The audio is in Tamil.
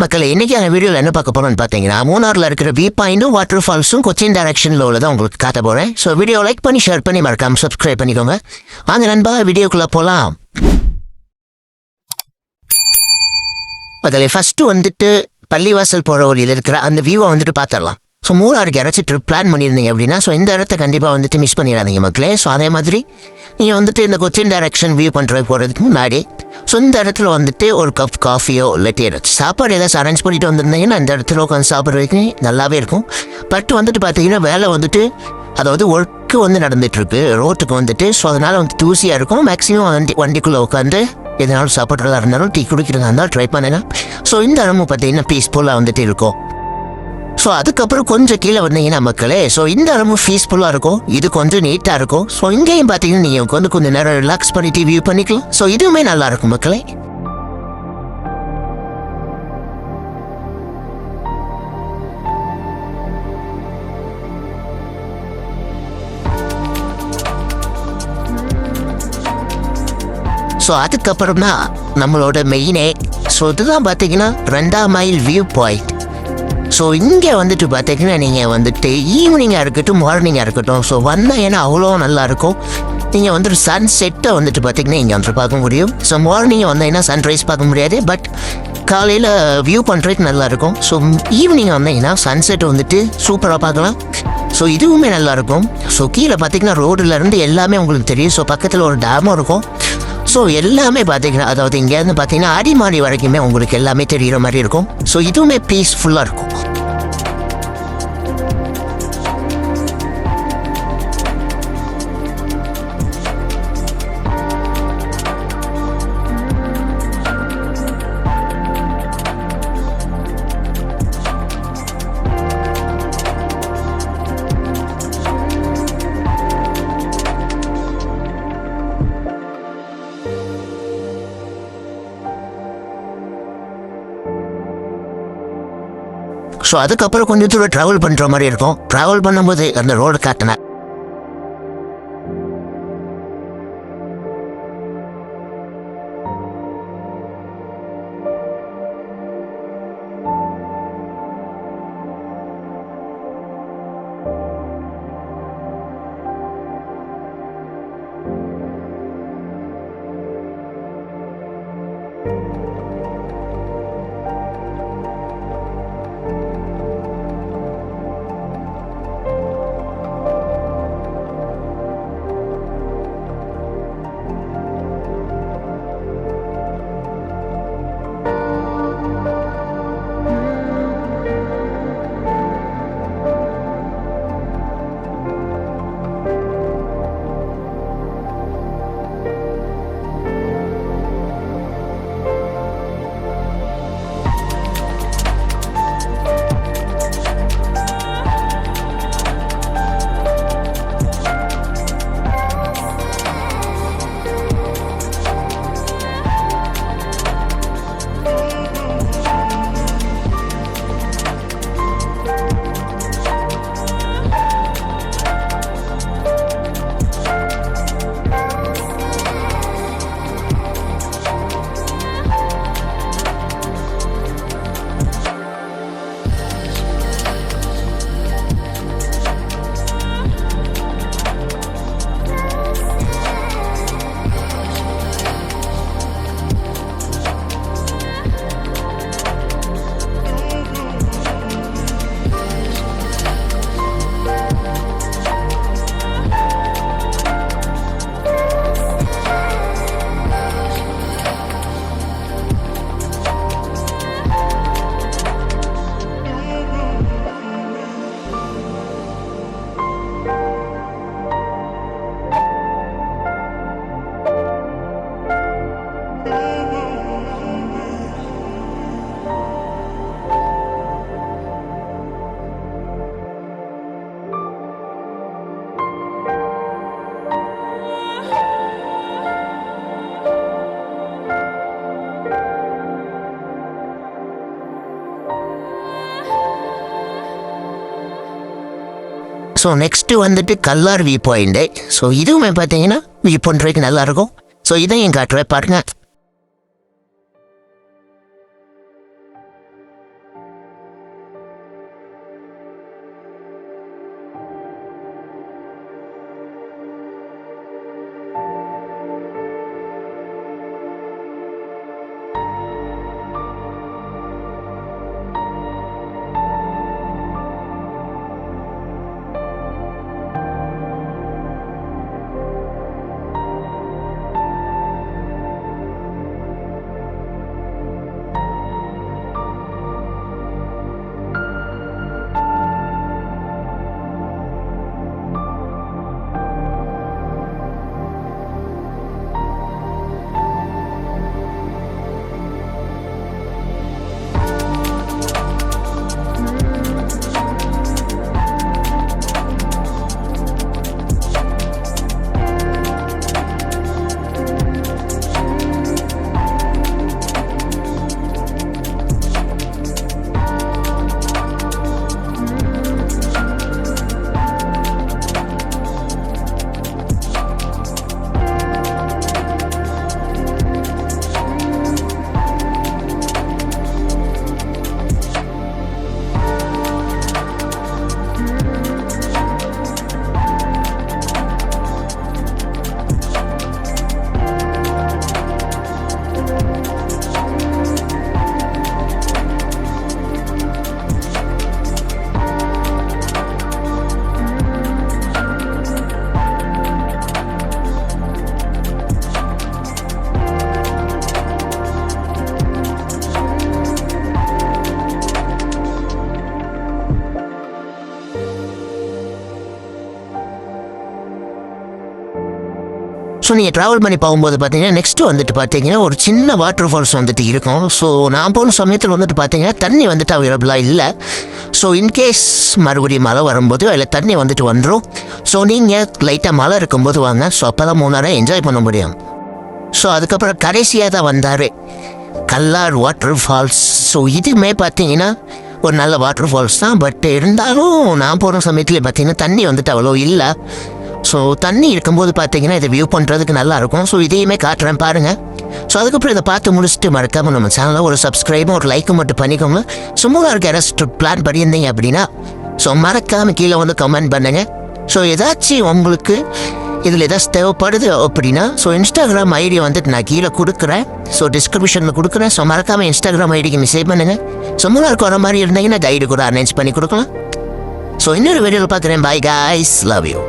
மக்களே, இன்னைக்கான வீடியோவில் என்ன பார்க்க போறோம்னு பார்த்தீங்கன்னா, மூணாரில் இருக்கிற வியூ பாயிண்டும் வாட்டர் ஃபால்ஸும் கொச்சின் டைரக்ஷனில் உள்ளதான் உங்களுக்கு காட்ட போகிறேன். ஸோ வீடியோ லைக் பண்ணி ஷேர் பண்ணி மறக்காம சப்ஸ்கிரைப் பண்ணிக்கோங்க. வாங்க நண்பா, வீடியோக்குள்ளே போகலாம். அதில் ஃபஸ்ட்டு வந்துட்டு பள்ளிவாசல் போகிற வழியில் இருக்கிற அந்த வியூவை வந்துட்டு பார்த்துடலாம். ஸோ மூணாருக்கு யாராச்சும் ட்ரிப் பிளான் பண்ணியிருந்தீங்க அப்படின்னா ஸோ இந்த இடத்த கண்டிப்பாக வந்துட்டு மிஸ் பண்ணிடாதீங்க மக்களே. ஸோ அதே மாதிரி நீங்கள் வந்துட்டு இந்த கொச்சின் டைரக்ஷன் வியூ பண்ணுறது போகிறதுக்கு முன்னாடி ஸோ இந்த இடத்துல வந்துட்டு ஒரு கப் காஃபியோ இல்லாட்டி ஏதாச்சும் சாப்பாடு ஏதாச்சும் அரேஞ்ச் பண்ணிட்டு வந்திருந்தீங்கன்னா அந்த இடத்துல உட்காந்து சாப்பிட்றதுக்கு நல்லாவே இருக்கும். பட் வந்துட்டு பார்த்தீங்கன்னா வேலை வந்துட்டு அதாவது ஒர்க்கு வந்து நடந்துகிட்ருக்கு ரோட்டுக்கு வந்துட்டு. ஸோ அதனால் வந்து தூசியாக இருக்கும். மேக்ஸிமம் வண்டிக்குள்ளே உட்காந்து எதனாலும் சாப்பிட்றதா இருந்தாலும் டீ குடிக்கிறதா இருந்தாலும் ட்ரை பண்ணலாம். ஸோ இந்த இடமும் பார்த்தீங்கன்னா பீஸ்ஃபுல்லாக வந்துட்டு இருக்கும். ஸோ அதுக்கப்புறம் கொஞ்சம் கீழே வந்தீங்கன்னா மக்களே ஸோ இந்த இடமும் பீஸ்ஃபுல்லாக இருக்கும். இது கொஞ்சம் நீட்டாக இருக்கும். ஸோ இங்கேயும் பார்த்தீங்கன்னா நீங்கள் வந்து கொஞ்சம் நேரம் ரிலாக்ஸ் பண்ணிட்டு வியூ பண்ணிக்கலாம். ஸோ இதுவுமே நல்லா இருக்கும் மக்களே. ஸோ அதுக்கப்புறம் தான் நம்மளோட மெயினே. ஸோ இதுதான் பார்த்தீங்கன்னா 2ஆம் மைல் வியூ பாயிண்ட். ஸோ இங்கே வந்துட்டு பார்த்தீங்கன்னா நீங்கள் வந்துட்டு ஈவினிங்காக இருக்கட்டும் மார்னிங்காக இருக்கட்டும் ஸோ வந்தால் ஏன்னா அவ்வளோ நல்லாயிருக்கும். நீங்கள் வந்துட்டு சன் செட்டை வந்துட்டு பார்த்தீங்கன்னா இங்கே வந்துட்டு பார்க்க முடியும். ஸோ மார்னிங் வந்தீங்கன்னா சன்ரைஸ் பார்க்க முடியாது. பட் காலையில் வியூ பண்ணுறதுக்கு நல்லாயிருக்கும். ஸோ ஈவினிங் வந்தீங்கன்னா சன்செட் வந்துட்டு சூப்பராக பார்க்கலாம். ஸோ இதுவுமே நல்லாயிருக்கும். ஸோ கீழே பார்த்தீங்கன்னா ரோடுலேருந்து எல்லாமே உங்களுக்கு தெரியும். ஸோ பக்கத்தில் ஒரு டேமும் இருக்கும். ஸோ எல்லாமே பார்த்தீங்கன்னா அதாவது இங்கேருந்து பார்த்தீங்கன்னா அடிமாடி வரைக்குமே உங்களுக்கு எல்லாமே தெரிகிற மாதிரி இருக்கும். ஸோ இதுவுமே பீஸ்ஃபுல்லாக இருக்கும். ஸோ அதுக்கப்புறம் கொஞ்சம் தூரம் ட்ராவல் பண்ணுற மாதிரி இருக்கும். ட்ராவல் பண்ணும்போது அந்த ரோடு காட்டினேன். ஸோ நெக்ஸ்ட்டு வந்துட்டு கல்லார் வியூ பாயிண்ட்டு. ஸோ இதுவுமே பார்த்தீங்கன்னா வியூ பண்ணுறதுக்கு நல்லாயிருக்கும். ஸோ இதையும் காட்டுறேன் பாருங்க. ஸோ நீங்கள் ட்ராவல் பண்ணி போகும்போது பார்த்தீங்கன்னா நெக்ஸ்ட்டு வந்துட்டு பார்த்தீங்கன்னா ஒரு சின்ன வாட்டர் ஃபால்ஸ் வந்துட்டு இருக்கும். ஸோ நான் போன சமயத்தில் வந்துட்டு பார்த்தீங்கன்னா தண்ணி வந்துட்டு அவைலபிளாக இல்லை. ஸோ இன்கேஸ் மறுபடியும் மழை வரும்போது அதில் தண்ணி வந்துட்டு வந்துடும். ஸோ நீங்கள் லைட்டாக மழை இருக்கும்போது வாங்க. ஸோ அப்போ தான் மூணாரை என்ஜாய் பண்ண முடியும். ஸோ அதுக்கப்புறம் கடைசியாக தான் வந்தார் கல்லார் வாட்டர் ஃபால்ஸ். ஸோ இதுவுமே பார்த்தீங்கன்னா ஒரு நல்ல வாட்டர் ஃபால்ஸ் தான். பட் இருந்தாலும் நான் போன சமயத்தில் பார்த்தீங்கன்னா தண்ணி வந்துட்டு அவ்வளோ இல்லை. ஸோ தண்ணி இருக்கும்போது பார்த்தீங்கன்னா இதை வியூ பண்ணுறதுக்கு நல்லாயிருக்கும். ஸோ இதையுமே காட்டுறேன் பாருங்கள். ஸோ அதுக்கப்புறம் இதை பார்த்து முடிச்சுட்டு மறக்காமல் நம்ம சேனலில் ஒரு சப்ஸ்கிரைபும் ஒரு லைக்கும் மட்டும் பண்ணிக்கோங்க. சும்மா இருக்க யாராச்சும் பிளான் பண்ணியிருந்தீங்க அப்படின்னா ஸோ மறக்காமல் கீழே வந்து கமெண்ட் பண்ணுங்கள். ஸோ ஏதாச்சும் உங்களுக்கு இதில் ஏதாச்சும் தேவைப்படுது அப்படின்னா ஸோ இன்ஸ்டாகிராம் ஐடி வந்துட்டு நான் கீழே கொடுக்குறேன். ஸோ டிஸ்கிரிப்ஷனில் கொடுக்குறேன். ஸோ மறக்காமல் இன்ஸ்டாகிராம் ஐடிக்கு மெசேஜ் பண்ணுங்கள். சும்மா இருக்க வர மாதிரி இருந்தீங்கன்னா கைடு கூட அரேஞ்ச் பண்ணி கொடுக்கலாம். ஸோ இன்னொரு வீடியோவில் பார்க்குறேன். Bye guys, love you.